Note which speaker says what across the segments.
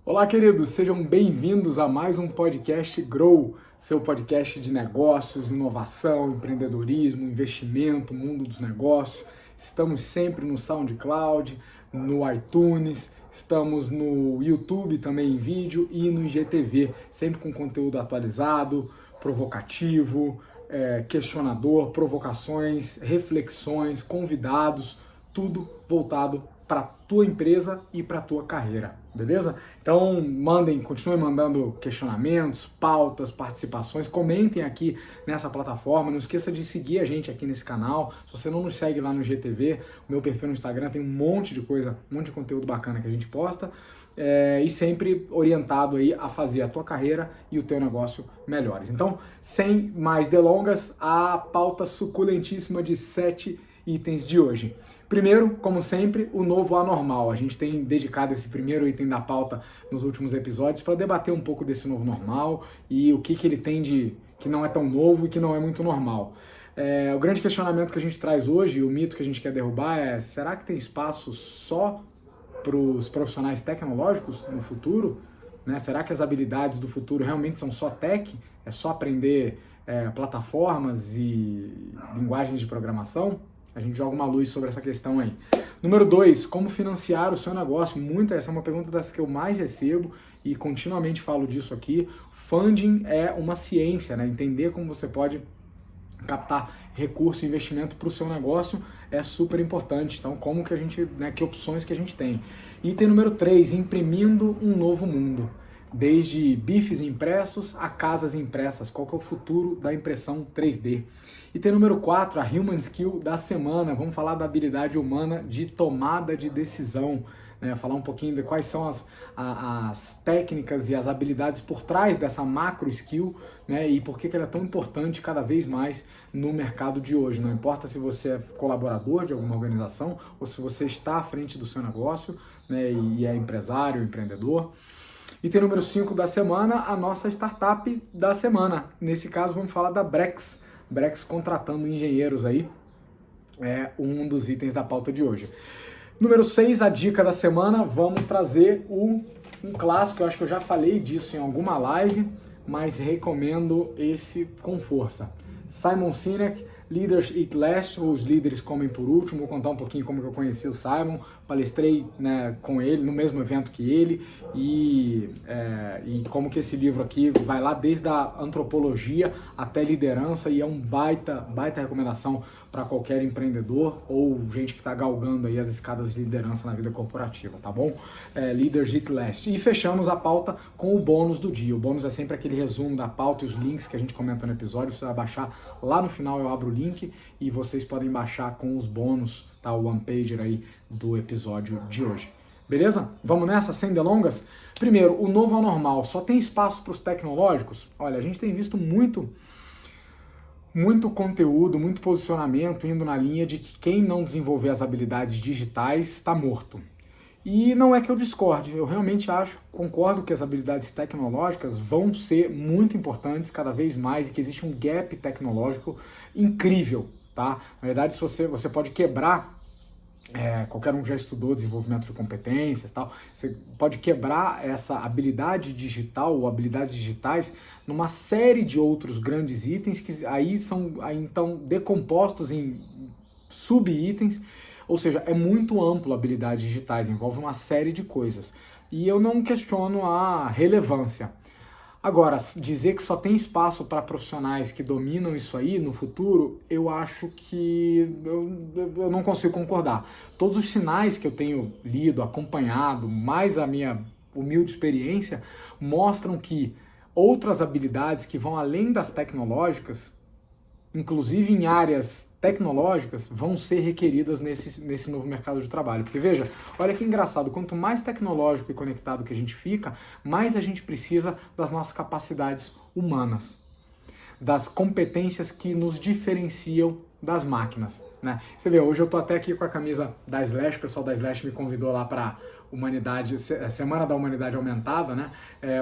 Speaker 1: Olá, queridos, sejam bem-vindos a mais um podcast Grow, seu podcast de negócios, inovação, empreendedorismo, investimento, mundo dos negócios. Estamos sempre no SoundCloud, no iTunes, estamos no YouTube também em vídeo e no IGTV, sempre com conteúdo atualizado, provocativo, questionador, provocações, reflexões, convidados, tudo voltado para a tua empresa e para a tua carreira, beleza? Então continuem mandando questionamentos, pautas, participações, comentem aqui nessa plataforma, não esqueça de seguir a gente aqui nesse canal. Se você não nos segue lá no GTV, o meu perfil no Instagram tem um monte de coisa, um monte de conteúdo bacana que a gente posta, e sempre orientado aí a fazer a tua carreira e o teu negócio melhores. Então, sem mais delongas, a pauta suculentíssima de 7 itens de hoje. Primeiro, como sempre, o novo anormal. A gente tem dedicado esse primeiro item da pauta nos últimos episódios para debater um pouco desse novo normal e o que ele tem de que não é tão novo e que não é muito normal. O grande questionamento que a gente traz hoje, o mito que a gente quer derrubar é: será que tem espaço só para os profissionais tecnológicos no futuro? Né? Será que as habilidades do futuro realmente são só tech? É só aprender plataformas e linguagens de programação? A gente joga uma luz sobre essa questão aí. Número 2, como financiar o seu negócio? Essa é uma pergunta das que eu mais recebo e continuamente falo disso aqui. Funding é uma ciência, né? Entender como você pode captar recurso e investimento para o seu negócio é super importante. Então, como que a gente, que opções que a gente tem? Item número 3, imprimindo um novo mundo. Desde bifes impressos a casas impressas. Qual que é o futuro da impressão 3D? Item número 4, a Human Skill da semana. Vamos falar da habilidade humana de tomada de decisão. Falar um pouquinho de quais são as técnicas e as habilidades por trás dessa macro skill, e por que ela é tão importante cada vez mais no mercado de hoje. Não importa se você é colaborador de alguma organização ou se você está à frente do seu negócio, e é empresário, empreendedor. Item número 5 da semana, a nossa startup da semana. Nesse caso, vamos falar da Brex. Brex contratando engenheiros aí, é um dos itens da pauta de hoje. Número 6, a dica da semana, vamos trazer um clássico, eu acho que eu já falei disso em alguma live, mas recomendo esse com força. Simon Sinek, Leaders Eat Last, ou Os Líderes Comem por Último. Vou contar um pouquinho como que eu conheci o Simon, palestrei com ele, no mesmo evento que ele, e como que esse livro aqui vai lá desde a antropologia até liderança, e é um baita recomendação para qualquer empreendedor ou gente que está galgando aí as escadas de liderança na vida corporativa, tá bom? Leaders Eat Last. E fechamos a pauta com o bônus do dia. O bônus é sempre aquele resumo da pauta e os links que a gente comenta no episódio. Você vai baixar lá no final, eu abro o link e vocês podem baixar com os bônus, tá? O one pager aí do episódio de hoje. Beleza? Vamos nessa, sem delongas? Primeiro, o novo anormal. Só tem espaço para os tecnológicos? Olha, a gente tem visto muito conteúdo, muito posicionamento indo na linha de que quem não desenvolver as habilidades digitais está morto. E não é que eu discorde, eu realmente concordo que as habilidades tecnológicas vão ser muito importantes cada vez mais e que existe um gap tecnológico incrível, tá? Na verdade, se você pode quebrar, qualquer um já estudou desenvolvimento de competências, tal, você pode quebrar essa habilidade digital ou habilidades digitais numa série de outros grandes itens que aí são então decompostos em sub-itens, ou seja, é muito amplo habilidades digitais, envolve uma série de coisas. E eu não questiono a relevância. Agora, dizer que só tem espaço para profissionais que dominam isso aí no futuro, eu acho que eu não consigo concordar. Todos os sinais que eu tenho lido, acompanhado, mais a minha humilde experiência, mostram que outras habilidades que vão além das tecnológicas, inclusive em áreas tecnológicas, vão ser requeridas nesse novo mercado de trabalho. Porque veja, olha que engraçado, quanto mais tecnológico e conectado que a gente fica, mais a gente precisa das nossas capacidades humanas, das competências que nos diferenciam das máquinas, né? Você vê, hoje eu tô até aqui com a camisa da Slash, o pessoal da Slash me convidou lá para Semana da Humanidade Aumentada, né?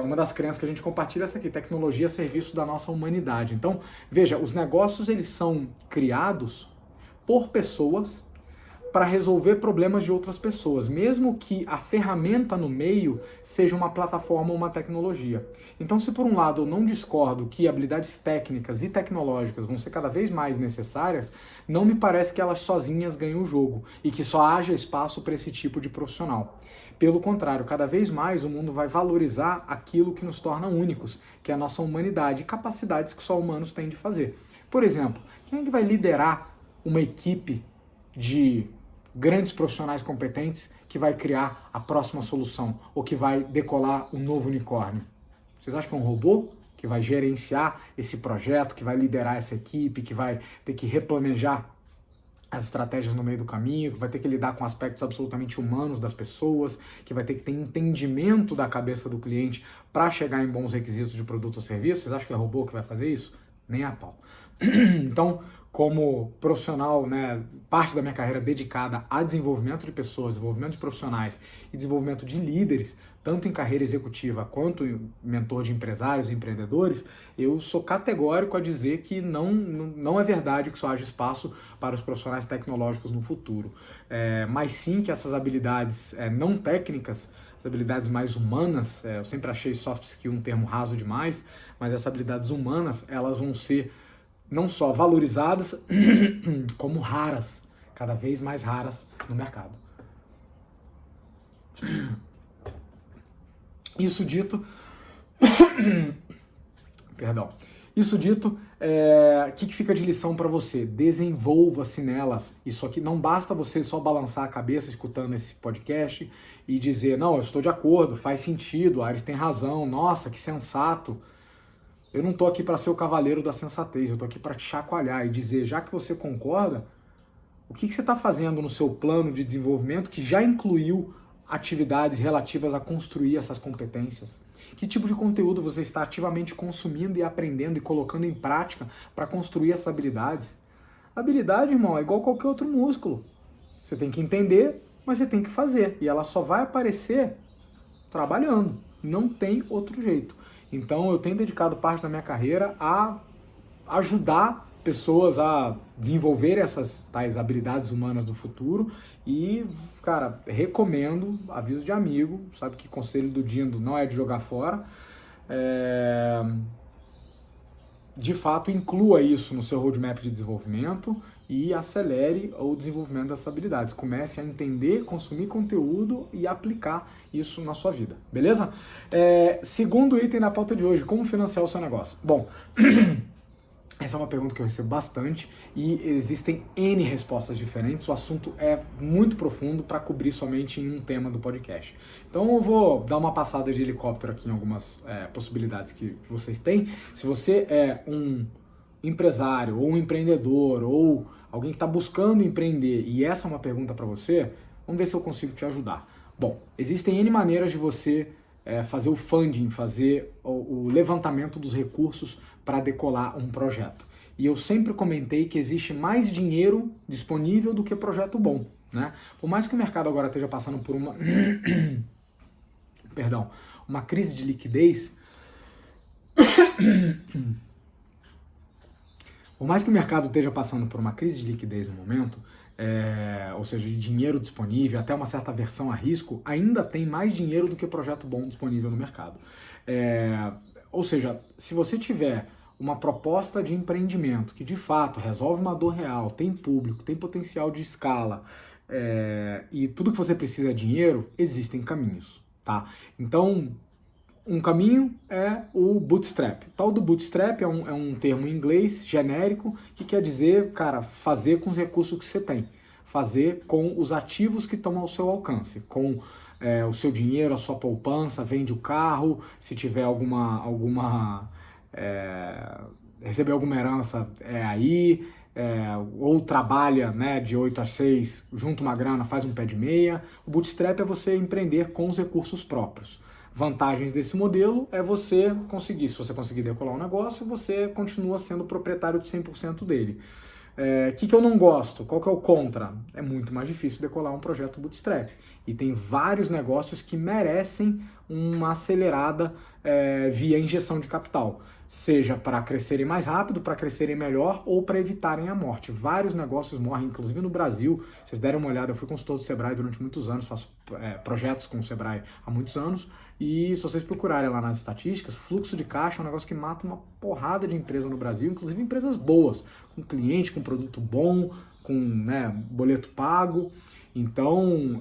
Speaker 1: Uma das crenças que a gente compartilha é essa aqui: tecnologia a serviço da nossa humanidade. Então, veja, os negócios eles são criados por pessoas para resolver problemas de outras pessoas, mesmo que a ferramenta no meio seja uma plataforma ou uma tecnologia. Então, se por um lado eu não discordo que habilidades técnicas e tecnológicas vão ser cada vez mais necessárias, não me parece que elas sozinhas ganham o jogo e que só haja espaço para esse tipo de profissional. Pelo contrário, cada vez mais o mundo vai valorizar aquilo que nos torna únicos, que é a nossa humanidade e capacidades que só humanos têm de fazer. Por exemplo, quem é que vai liderar uma equipe de grandes profissionais competentes que vai criar a próxima solução ou que vai decolar um novo unicórnio? Vocês acham que é um robô que vai gerenciar esse projeto, que vai liderar essa equipe, que vai ter que replanejar as estratégias no meio do caminho, que vai ter que lidar com aspectos absolutamente humanos das pessoas, que vai ter que ter entendimento da cabeça do cliente para chegar em bons requisitos de produto ou serviço? Vocês acham que é robô que vai fazer isso? Nem a pau. Então, como profissional, né, parte da minha carreira dedicada a desenvolvimento de pessoas, desenvolvimento de profissionais e desenvolvimento de líderes, tanto em carreira executiva quanto mentor de empresários e empreendedores, eu sou categórico a dizer que não é verdade que só haja espaço para os profissionais tecnológicos no futuro, mas sim que essas habilidades não técnicas, as habilidades mais humanas, eu sempre achei soft skill um termo raso demais, mas essas habilidades humanas, elas vão ser não só valorizadas, como raras, cada vez mais raras no mercado. Isso dito, perdão, isso dito, o que fica de lição para você? Desenvolva-se nelas. Isso aqui não basta você só balançar a cabeça escutando esse podcast e dizer, não, eu estou de acordo, faz sentido, Ares tem razão, nossa, que sensato. Eu não estou aqui para ser o cavaleiro da sensatez, eu estou aqui para te chacoalhar e dizer, já que você concorda, o que você está fazendo no seu plano de desenvolvimento que já incluiu atividades relativas a construir essas competências? Que tipo de conteúdo você está ativamente consumindo e aprendendo e colocando em prática para construir essas habilidades? Habilidade, irmão, é igual qualquer outro músculo. Você tem que entender, mas você tem que fazer. E ela só vai aparecer trabalhando. Não tem outro jeito. Então eu tenho dedicado parte da minha carreira a ajudar pessoas a desenvolver essas tais habilidades humanas do futuro e, cara, recomendo, aviso de amigo, sabe que conselho do Dindo não é de jogar fora, de fato inclua isso no seu roadmap de desenvolvimento e acelere o desenvolvimento dessas habilidades. Comece a entender, consumir conteúdo e aplicar isso na sua vida, beleza? Segundo item na pauta de hoje, como financiar o seu negócio? Bom, essa é uma pergunta que eu recebo bastante e existem N respostas diferentes. O assunto é muito profundo para cobrir somente em um tema do podcast. Então eu vou dar uma passada de helicóptero aqui em algumas possibilidades que vocês têm. Se você é um empresário ou um empreendedor ou alguém que está buscando empreender e essa é uma pergunta para você, vamos ver se eu consigo te ajudar. Bom, existem N maneiras de você fazer o funding, fazer o levantamento dos recursos para decolar um projeto. E eu sempre comentei que existe mais dinheiro disponível do que projeto bom, né? Por mais que o mercado agora esteja passando por uma uma crise de liquidez, por mais que o mercado esteja passando por uma crise de liquidez no momento, ou seja, de dinheiro disponível, até uma certa aversão a risco, ainda tem mais dinheiro do que projeto bom disponível no mercado. Ou seja, se você tiver uma proposta de empreendimento que de fato resolve uma dor real, tem público, tem potencial de escala e tudo que você precisa é dinheiro, existem caminhos, tá? Então, um caminho é o bootstrap. O tal do bootstrap é um termo em inglês genérico que quer dizer, cara, fazer com os recursos que você tem. Fazer com os ativos que estão ao seu alcance. Com o seu dinheiro, a sua poupança, vende o carro, se tiver receber alguma herança aí, ou trabalha, né, de 8 a 6, junta uma grana, faz um pé de meia. O bootstrap é você empreender com os recursos próprios. Vantagens desse modelo é você conseguir, se você conseguir decolar um negócio, você continua sendo proprietário de 100% dele. Que eu não gosto? Qual que é o contra? É muito mais difícil decolar um projeto bootstrap. E tem vários negócios que merecem uma acelerada via injeção de capital, seja para crescerem mais rápido, para crescerem melhor ou para evitarem a morte. Vários negócios morrem, inclusive no Brasil. Vocês deram uma olhada, eu fui consultor do Sebrae durante muitos anos, faço projetos com o Sebrae há muitos anos, e se vocês procurarem lá nas estatísticas, fluxo de caixa é um negócio que mata uma porrada de empresa no Brasil, inclusive empresas boas, com cliente, com produto bom, com boleto pago. Então,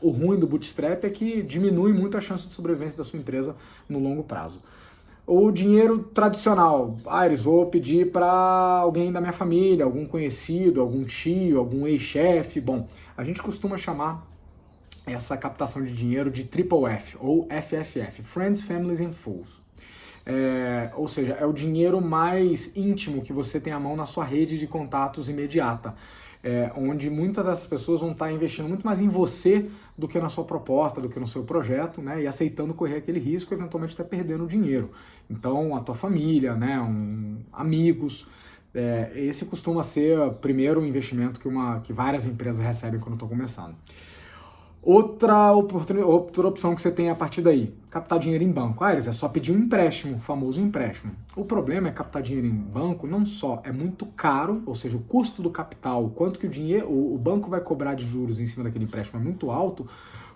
Speaker 1: o ruim do bootstrap é que diminui muito a chance de sobrevivência da sua empresa no longo prazo. O dinheiro tradicional, Aires, vou pedir para alguém da minha família, algum conhecido, algum tio, algum ex-chefe. Bom, a gente costuma chamar essa captação de dinheiro de Triple F ou FFF, Friends, Families and Fools. Ou seja, é o dinheiro mais íntimo que você tem à mão na sua rede de contatos imediata. Onde muitas das pessoas vão estar investindo muito mais em você do que na sua proposta, do que no seu projeto, né? E aceitando correr aquele risco, eventualmente até perdendo dinheiro. Então, a tua família, né? Amigos, esse costuma ser o primeiro investimento que várias empresas recebem quando estão começando. Outra opção que você tem a partir daí, captar dinheiro em banco. Aires, é só pedir um empréstimo, o famoso empréstimo. O problema é captar dinheiro em banco, não só é muito caro, ou seja, o custo do capital, o quanto que o banco vai cobrar de juros em cima daquele empréstimo é muito alto,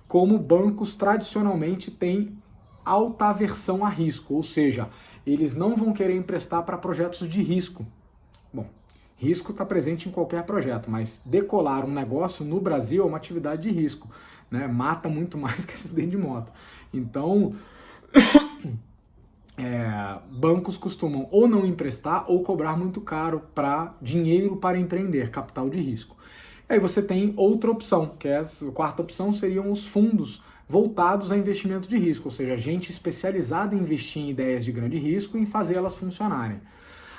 Speaker 1: como bancos tradicionalmente têm alta aversão a risco, ou seja, eles não vão querer emprestar para projetos de risco. Bom, risco está presente em qualquer projeto, mas decolar um negócio no Brasil é uma atividade de risco, né? Mata muito mais que acidente de moto. Então, bancos costumam ou não emprestar ou cobrar muito caro para dinheiro para empreender, capital de risco. Aí você tem outra opção, que a quarta opção seriam os fundos voltados a investimento de risco, ou seja, gente especializada em investir em ideias de grande risco e em fazer elas funcionarem.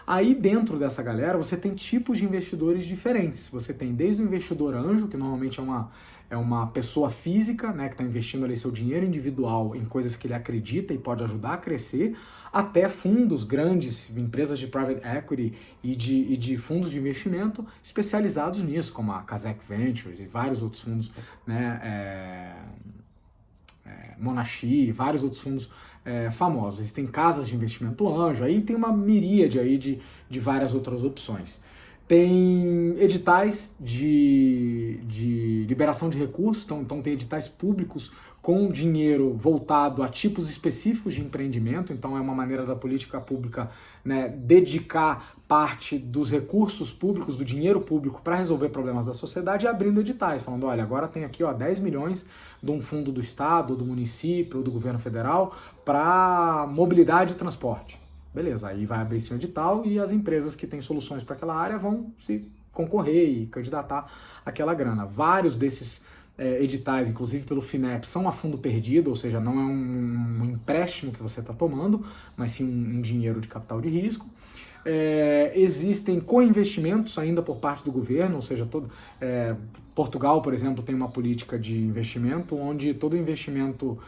Speaker 1: Aí dentro dessa galera você tem tipos de investidores diferentes. Você tem desde o investidor anjo, que normalmente é uma pessoa física, né, que está investindo ali seu dinheiro individual em coisas que ele acredita e pode ajudar a crescer, até fundos grandes, empresas de private equity e de fundos de investimento especializados nisso, como a Kazakh Ventures e vários outros fundos, né, Monashi, vários outros fundos famosos. Existem casas de investimento anjo, aí tem uma miríade aí de várias outras opções. Tem editais de liberação de recursos, então tem editais públicos com dinheiro voltado a tipos específicos de empreendimento, então é uma maneira da política pública, né, dedicar parte dos recursos públicos, do dinheiro público para resolver problemas da sociedade e abrindo editais, falando, olha, agora tem aqui 10 milhões de um fundo do estado, do município, ou do governo federal para mobilidade e transporte. Beleza, aí vai abrir esse edital e as empresas que têm soluções para aquela área vão se concorrer e candidatar aquela grana. Vários desses editais, inclusive pelo FINEP, são a fundo perdido, ou seja, não é um empréstimo que você está tomando, mas sim um dinheiro de capital de risco. Existem co-investimentos ainda por parte do governo, ou seja, Portugal, por exemplo, tem uma política de investimento onde todo investimento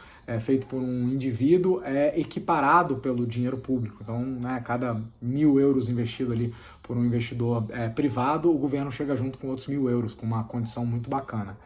Speaker 1: feito por um indivíduo é equiparado pelo dinheiro público. Então, né, cada 1.000 euros investido ali por um investidor privado, o governo chega junto com outros 1.000 euros, com uma condição muito bacana.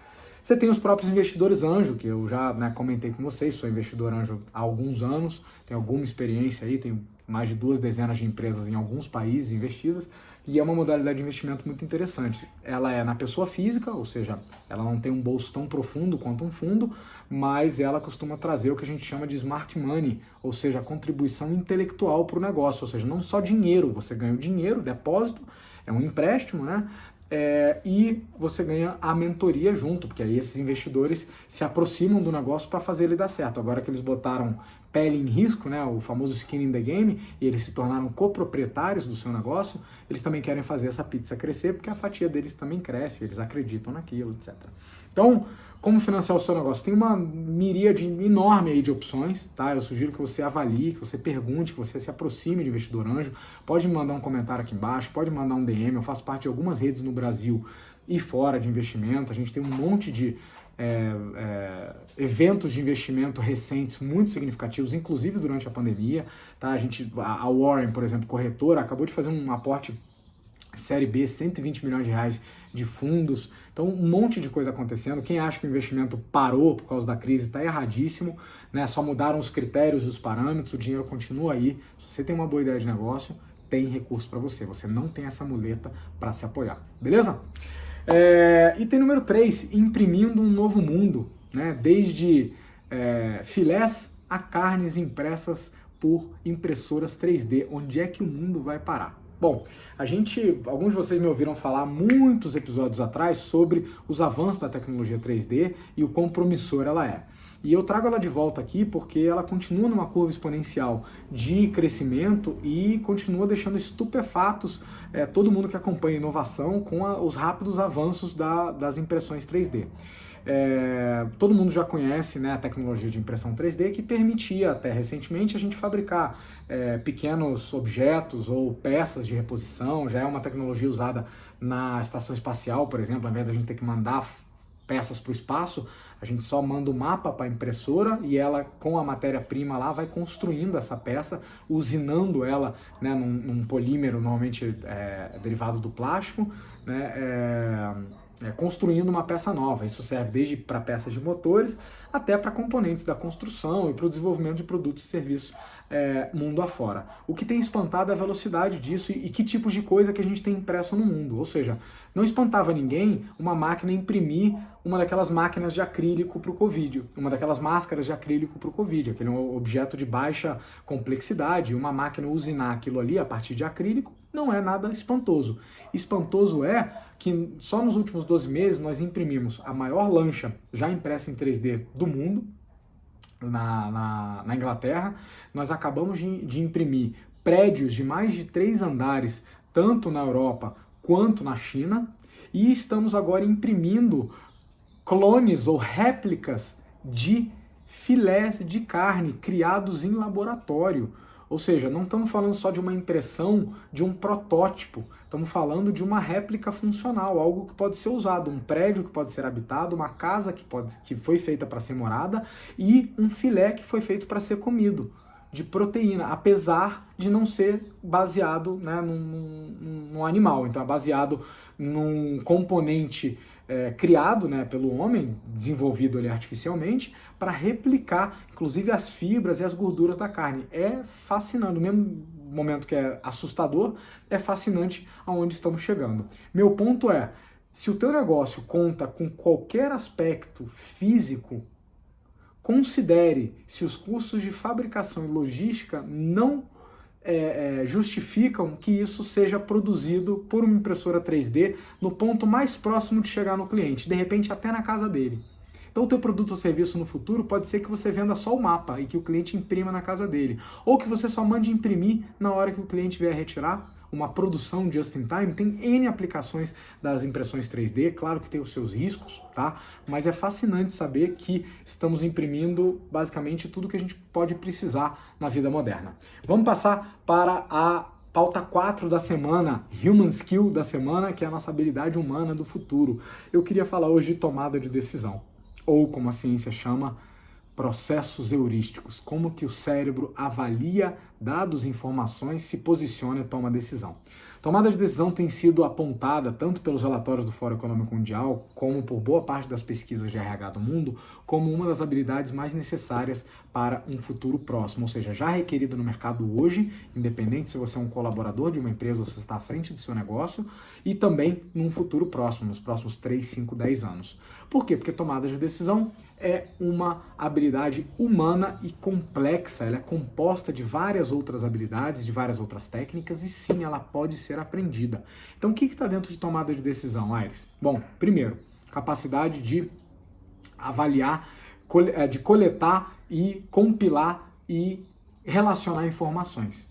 Speaker 1: Você tem os próprios investidores anjo, que eu já comentei com vocês, sou investidor anjo há alguns anos, tenho alguma experiência aí, tenho mais de 2 dezenas de empresas em alguns países investidas, e é uma modalidade de investimento muito interessante. Ela é na pessoa física, ou seja, ela não tem um bolso tão profundo quanto um fundo, mas ela costuma trazer o que a gente chama de smart money, ou seja, a contribuição intelectual para o negócio, ou seja, não só dinheiro, você ganha o dinheiro, depósito, é um empréstimo, né? E você ganha a mentoria junto, porque aí esses investidores se aproximam do negócio para fazer ele dar certo. Agora que eles botaram pele em risco, né, o famoso skin in the game, e eles se tornaram coproprietários do seu negócio, eles também querem fazer essa pizza crescer, porque a fatia deles também cresce, eles acreditam naquilo, etc. Então, como financiar o seu negócio? Tem uma miríade enorme aí de opções, tá? Eu sugiro que você avalie, que você pergunte, que você se aproxime de investidor anjo. Pode me mandar um comentário aqui embaixo, pode mandar um DM. Eu faço parte de algumas redes no Brasil e fora de investimento. A gente tem um monte de eventos de investimento recentes muito significativos, inclusive durante a pandemia, tá? A Warren, por exemplo, corretora, acabou de fazer um aporte Série B, 120 milhões de reais de fundos, então um monte de coisa acontecendo. Quem acha que o investimento parou por causa da crise está erradíssimo, né? Só mudaram os critérios, os parâmetros, o dinheiro continua aí. Se você tem uma boa ideia de negócio, tem recurso para você. Você não tem essa muleta para se apoiar, beleza? Item número 3, imprimindo um novo mundo, né? Desde filés a carnes impressas por impressoras 3D. Onde é que o mundo vai parar? Bom, alguns de vocês me ouviram falar muitos episódios atrás sobre os avanços da tecnologia 3D e o quão promissora ela é. E eu trago ela de volta aqui porque ela continua numa curva exponencial de crescimento e continua deixando estupefatos todo mundo que acompanha inovação com os rápidos avanços das impressões 3D. Todo mundo já conhece, né, a tecnologia de impressão 3D que permitia até recentemente a gente fabricar pequenos objetos ou peças de reposição. Já é uma tecnologia usada na estação espacial, por exemplo. Ao invés da gente ter que mandar peças para o espaço, a gente só manda o mapa para a impressora e ela, com a matéria-prima lá, vai construindo essa peça, usinando ela, né, num polímero normalmente derivado do plástico, né, construindo uma peça nova. Isso serve desde para peças de motores até para componentes da construção e para o desenvolvimento de produtos e serviços mundo afora. O que tem espantado é a velocidade disso e que tipos de coisa que a gente tem impresso no mundo. Ou seja, não espantava ninguém uma máquina imprimir uma daquelas máquinas de acrílico para o Covid, uma daquelas máscaras de acrílico para o Covid, aquele objeto de baixa complexidade, uma máquina usinar aquilo ali a partir de acrílico, não é nada espantoso. Espantoso é que só nos últimos 12 meses nós imprimimos a maior lancha já impressa em 3D do mundo, na Inglaterra. Nós acabamos de imprimir prédios de mais de 3 andares, tanto na Europa quanto na China, e estamos agora imprimindo clones ou réplicas de filés de carne criados em laboratório. Ou seja, não estamos falando só de uma impressão de um protótipo, estamos falando de uma réplica funcional, algo que pode ser usado, um prédio que pode ser habitado, uma casa que foi feita para ser morada e um filé que foi feito para ser comido, de proteína, apesar de não ser baseado, né, num animal. Então é baseado num componente criado, né, pelo homem, desenvolvido ali artificialmente, para replicar, inclusive, as fibras e as gorduras da carne. É fascinante, no mesmo momento que é assustador, é fascinante aonde estamos chegando. Meu ponto é, se o teu negócio conta com qualquer aspecto físico, considere se os custos de fabricação e logística não justificam que isso seja produzido por uma impressora 3D no ponto mais próximo de chegar no cliente, de repente até na casa dele. Então o teu produto ou serviço no futuro pode ser que você venda só o mapa e que o cliente imprima na casa dele, ou que você só mande imprimir na hora que o cliente vier retirar. Uma produção just in time, tem N aplicações das impressões 3D, claro que tem os seus riscos, tá? Mas é fascinante saber que estamos imprimindo basicamente tudo que a gente pode precisar na vida moderna. Vamos passar para a pauta 4 da semana, Human Skill da semana, que é a nossa habilidade humana do futuro. Eu queria falar hoje de tomada de decisão, ou como a ciência chama, processos heurísticos, como que o cérebro avalia dados e informações, se posiciona e toma decisão. Tomada de decisão tem sido apontada tanto pelos relatórios do Fórum Econômico Mundial, como por boa parte das pesquisas de RH do mundo, como uma das habilidades mais necessárias para um futuro próximo, ou seja, já requerido no mercado hoje, independente se você é um colaborador de uma empresa ou se você está à frente do seu negócio, e também num futuro próximo, nos próximos 3, 5, 10 anos. Por quê? Porque tomada de decisão é uma habilidade humana e complexa, ela é composta de várias outras habilidades, de várias outras técnicas, e sim, ela pode ser aprendida. Então, o que está dentro de tomada de decisão, Aires? Bom, primeiro, capacidade de avaliar, de coletar e compilar e relacionar informações.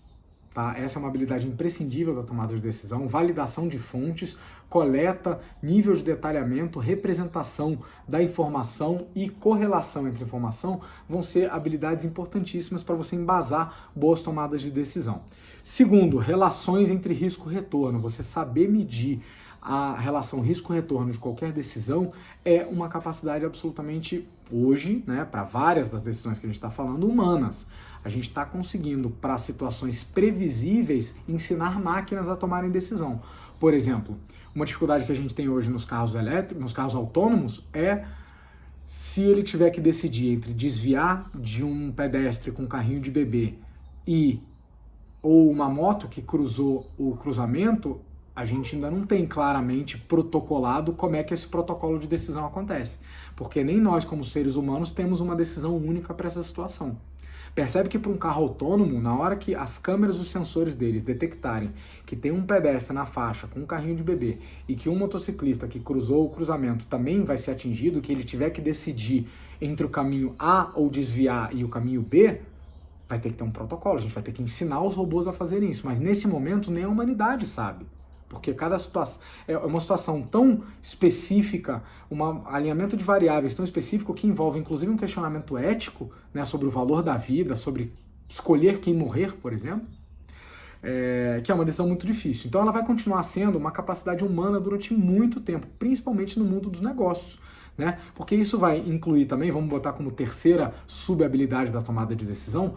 Speaker 1: Tá? Essa é uma habilidade imprescindível da tomada de decisão, validação de fontes, coleta, nível de detalhamento, representação da informação e correlação entre informação vão ser habilidades importantíssimas para você embasar boas tomadas de decisão. Segundo, relações entre risco e retorno. Você saber medir a relação risco-retorno de qualquer decisão é uma capacidade absolutamente, hoje, né, para várias das decisões que a gente está falando, humanas. A gente está conseguindo, para situações previsíveis, ensinar máquinas a tomarem decisão. Por exemplo, uma dificuldade que a gente tem hoje nos carros elétricos, nos carros autônomos, é se ele tiver que decidir entre desviar de um pedestre com um carrinho de bebê ou uma moto que cruzou o cruzamento, a gente ainda não tem claramente protocolado como é que esse protocolo de decisão acontece. Porque nem nós, como seres humanos, temos uma decisão única para essa situação. Percebe que para um carro autônomo, na hora que as câmeras e os sensores deles detectarem que tem um pedestre na faixa com um carrinho de bebê e que um motociclista que cruzou o cruzamento também vai ser atingido, que ele tiver que decidir entre o caminho A ou desviar e o caminho B, vai ter que ter um protocolo, a gente vai ter que ensinar os robôs a fazerem isso. Mas nesse momento nem a humanidade sabe. Porque cada situação é uma situação tão específica, um alinhamento de variáveis tão específico que envolve inclusive um questionamento ético, né, sobre o valor da vida, sobre escolher quem morrer, por exemplo, que é uma decisão muito difícil. Então ela vai continuar sendo uma capacidade humana durante muito tempo, principalmente no mundo dos negócios, né? Porque isso vai incluir também, vamos botar como terceira subhabilidade da tomada de decisão,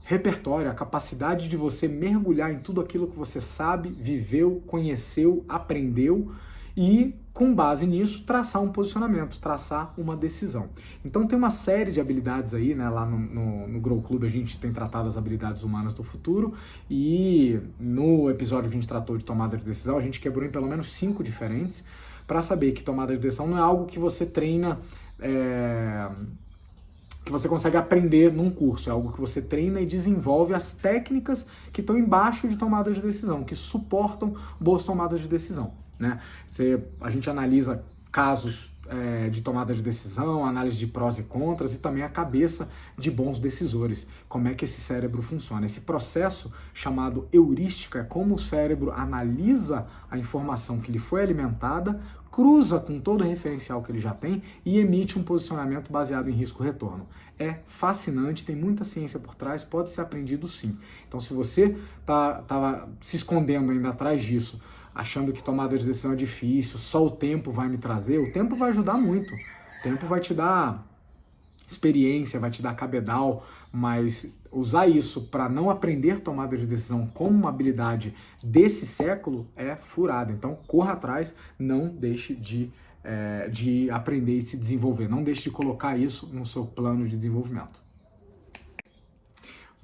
Speaker 1: repertório, a capacidade de você mergulhar em tudo aquilo que você sabe, viveu, conheceu, aprendeu e, com base nisso, traçar um posicionamento, traçar uma decisão. Então tem uma série de habilidades aí, né? Lá no Grow Club a gente tem tratado as habilidades humanas do futuro e no episódio que a gente tratou de tomada de decisão, a gente quebrou em pelo menos 5 diferentes para saber que tomada de decisão não é algo que você treina... que você consegue aprender num curso, é algo que você treina e desenvolve as técnicas que estão embaixo de tomada de decisão, que suportam boas tomadas de decisão, né? A gente analisa casos de tomada de decisão, análise de prós e contras e também a cabeça de bons decisores, como é que esse cérebro funciona. Esse processo chamado heurística é como o cérebro analisa a informação que lhe foi alimentada, cruza com todo o referencial que ele já tem e emite um posicionamento baseado em risco-retorno. É fascinante, tem muita ciência por trás, pode ser aprendido sim. Então se você estava se escondendo ainda atrás disso, achando que tomada de decisão é difícil, só o tempo vai me trazer, o tempo vai ajudar muito. O tempo vai te dar experiência, vai te dar cabedal, mas usar isso para não aprender tomada de decisão como uma habilidade desse século é furada. Então corra atrás, não deixe de aprender e se desenvolver, não deixe de colocar isso no seu plano de desenvolvimento.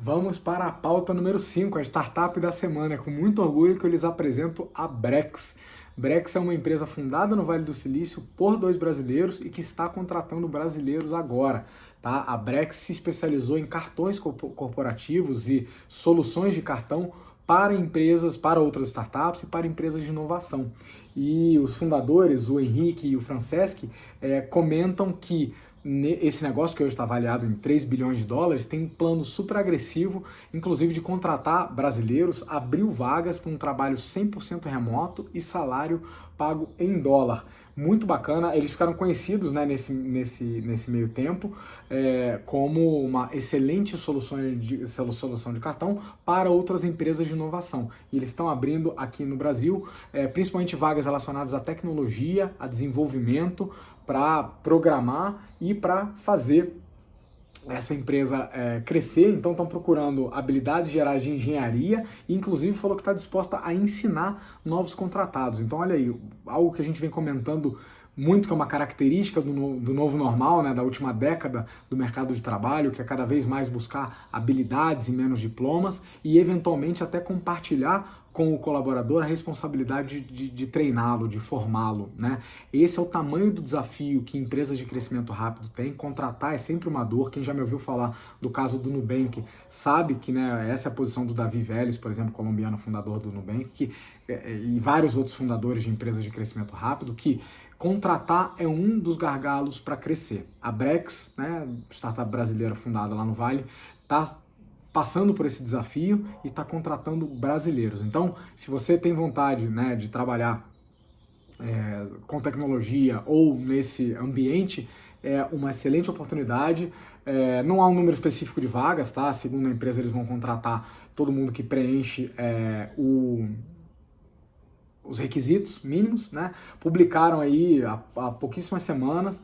Speaker 1: Vamos para a pauta número 5, a startup da semana. É com muito orgulho que eu lhes apresento a Brex. Brex é uma empresa fundada no Vale do Silício por 2 brasileiros e que está contratando brasileiros agora. Tá? A Brex se especializou em cartões corporativos e soluções de cartão para empresas, para outras startups e para empresas de inovação. E os fundadores, o Henrique e o Franceschi, comentam que esse negócio que hoje está avaliado em 3 bilhões de dólares tem um plano super agressivo, inclusive de contratar brasileiros, abriu vagas para um trabalho 100% remoto e salário pago em dólar. Muito bacana, eles ficaram conhecidos, né, nesse meio tempo como uma excelente solução de cartão para outras empresas de inovação. E eles estão abrindo aqui no Brasil, principalmente vagas relacionadas à tecnologia, a desenvolvimento, para programar e para fazer essa empresa crescer. Então estão procurando habilidades gerais de engenharia e inclusive falou que está disposta a ensinar novos contratados. Então olha aí, algo que a gente vem comentando muito, que é uma característica do novo normal, né, da última década do mercado de trabalho, que é cada vez mais buscar habilidades e menos diplomas e eventualmente até compartilhar com o colaborador a responsabilidade de treiná-lo, de formá-lo, né? Esse é o tamanho do desafio que empresas de crescimento rápido têm. Contratar é sempre uma dor. Quem já me ouviu falar do caso do Nubank sabe que, né, essa é a posição do Davi Vélez, por exemplo, colombiano fundador do Nubank, e vários outros fundadores de empresas de crescimento rápido, que contratar é um dos gargalos para crescer. A Brex, né, startup brasileira fundada lá no Vale, está passando por esse desafio e está contratando brasileiros. Então, se você tem vontade, né, de trabalhar com tecnologia ou nesse ambiente, é uma excelente oportunidade. Não há um número específico de vagas, tá? Segundo a empresa, eles vão contratar todo mundo que preenche os requisitos mínimos, né? Publicaram aí há pouquíssimas semanas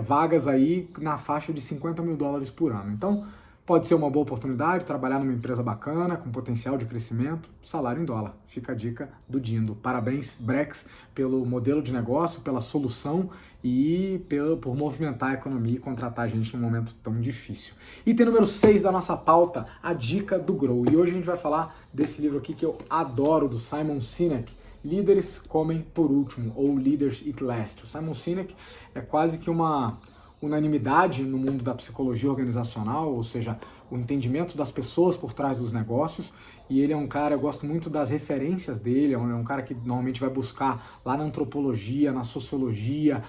Speaker 1: vagas aí na faixa de $50 mil por ano. Então, Pode ser uma boa oportunidade, trabalhar numa empresa bacana, com potencial de crescimento, salário em dólar. Fica a dica do Dindo. Parabéns, Brex, pelo modelo de negócio, pela solução e por movimentar a economia e contratar a gente num momento tão difícil. Item número 6 da nossa pauta, a dica do Grow. E hoje a gente vai falar desse livro aqui que eu adoro, do Simon Sinek, Líderes Comem por Último, ou Leaders Eat Last. O Simon Sinek é quase que uma unanimidade no mundo da psicologia organizacional, ou seja, o entendimento das pessoas por trás dos negócios, e ele é um cara, eu gosto muito das referências dele, é um cara que normalmente vai buscar lá na antropologia, na sociologia,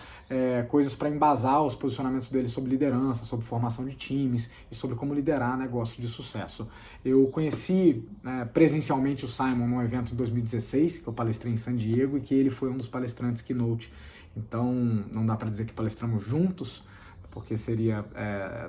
Speaker 1: coisas para embasar os posicionamentos dele sobre liderança, sobre formação de times e sobre como liderar negócios de sucesso. Eu conheci presencialmente o Simon num evento em 2016, que eu palestrei em San Diego, e que ele foi um dos palestrantes keynote. Então, não dá para dizer que palestramos juntos, porque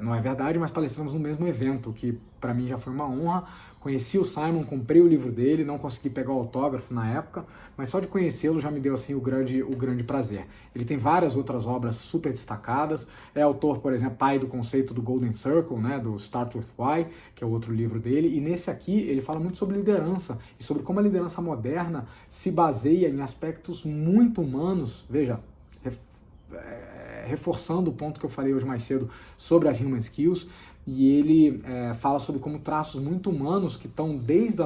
Speaker 1: não é verdade, mas palestramos no mesmo evento, que para mim já foi uma honra. Conheci o Simon, comprei o livro dele, não consegui pegar o autógrafo na época, mas só de conhecê-lo já me deu assim o grande prazer. Ele tem várias outras obras super destacadas, é autor, por exemplo, pai do conceito do Golden Circle, né, do Start With Why, que é o outro livro dele, e nesse aqui ele fala muito sobre liderança, e sobre como a liderança moderna se baseia em aspectos muito humanos, veja, reforçando o ponto que eu falei hoje mais cedo sobre as human skills, e ele fala sobre como traços muito humanos que estão desde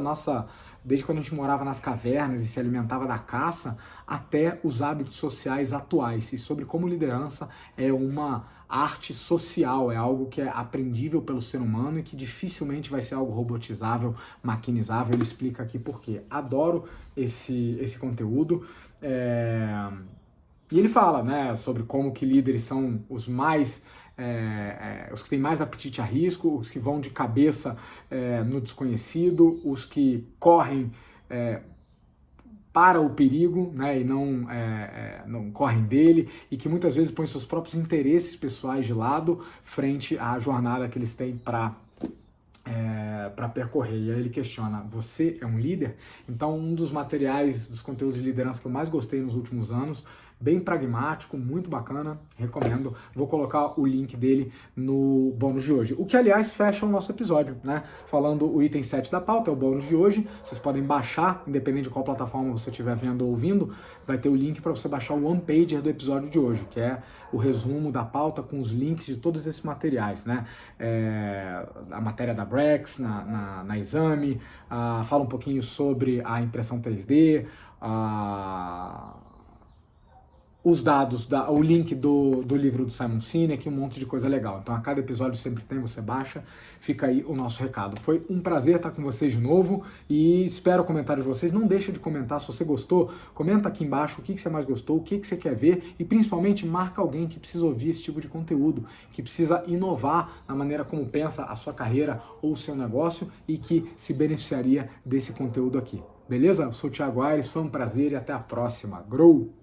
Speaker 1: quando a gente morava nas cavernas e se alimentava da caça, até os hábitos sociais atuais, e sobre como liderança é uma arte social, é algo que é aprendível pelo ser humano e que dificilmente vai ser algo robotizável, maquinizável. Ele explica aqui por quê. Adoro esse conteúdo. E ele fala, né, sobre como que líderes são os que têm mais apetite a risco, os que vão de cabeça no desconhecido, os que correm para o perigo, né, e não correm dele, e que muitas vezes põem seus próprios interesses pessoais de lado frente à jornada que eles têm para percorrer. E aí ele questiona: você é um líder? Então, um dos materiais, dos conteúdos de liderança que eu mais gostei nos últimos anos, bem pragmático, muito bacana, recomendo. Vou colocar o link dele no bônus de hoje. O que, aliás, fecha o nosso episódio, né? Falando o item 7 da pauta, é o bônus de hoje. Vocês podem baixar, independente de qual plataforma você estiver vendo ou ouvindo, vai ter o link para você baixar o one-pager do episódio de hoje, que é o resumo da pauta com os links de todos esses materiais, né? A matéria da Brex na Exame, fala um pouquinho sobre a impressão 3D, os dados, o link do livro do Simon Sinek, um monte de coisa legal. Então a cada episódio sempre tem, você baixa, fica aí o nosso recado. Foi um prazer estar com vocês de novo e espero comentários de vocês. Não deixa de comentar, se você gostou, comenta aqui embaixo o que você mais gostou, o que você quer ver e principalmente marca alguém que precisa ouvir esse tipo de conteúdo, que precisa inovar na maneira como pensa a sua carreira ou o seu negócio e que se beneficiaria desse conteúdo aqui. Beleza? Eu sou o Thiago Aires, foi um prazer e até a próxima. Grow!